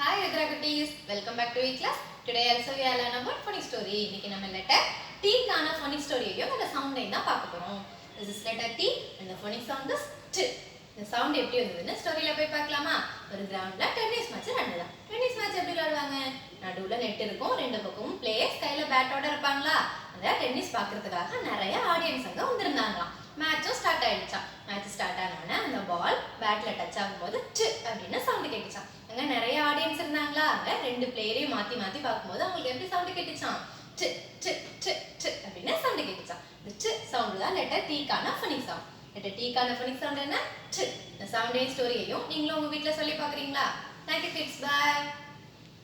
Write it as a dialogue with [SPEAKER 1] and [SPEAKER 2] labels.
[SPEAKER 1] Hi Rudra Kutties, welcome back to E-Class. Today also we are learn about funny story. இன்னைக்கு நம்ம letter T கான funny story ஐயும் அந்த sound ஐயும் தான் பார்க்க போறோம். This is letter T and the phonics sound is T. இந்த sound எப்படி வந்ததுன்னு ஸ்டோரியில போய் பார்க்கலாமா? ஒரு கிரவுண்ட்ல டென்னிஸ் மேட்ச் நடந்துதான். டென்னிஸ் மேட்ச் எப்படி விளையாடுவாங்க? நடுவுல நெட் இருக்கும், ரெண்டு பக்கமும் பிளேயர்ஸ் கையில பேட்டோட இருப்பாங்களா? அந்த டென்னிஸ் பார்க்கிறதுக்காக நிறைய ஆடியன்ஸ் அங்க வந்திருந்தாங்களாம். மேட்சும் ஸ்டார்ட் ஆயிடுச்சா. மேட்ச் ஸ்டார்ட் ஆனோடனே அந்த பால் பேட்ல டச் ஆகும்போது ட் அப்படின்னு சவுண்ட் கேட்டுச்சான். அங்க நிறைய ஆடியன்ஸ் இருந்தாங்களா, அங்க ரெண்டு பிளேயரையும் மாத்தி மாத்தி பார்க்கும்போது அவங்களுக்கு எப்படி சவுண்ட் கேட்டுச்சான்? ட் ட் ட் ட் அப்படின்னு சவுண்ட் கேட்டுச்சான். இந்த ட் சவுண்ட் தான் லெட்டர் டீக்கான ஃபனிக் சவுண்ட். லெட்டர் டீக்கான ஃபனிக் சவுண்ட் என்ன? ட். இந்த சவுண்டையும் ஸ்டோரியையும் நீங்களும் உங்க வீட்ல சொல்லி பாக்குறீங்களா? Thank you kids, bye.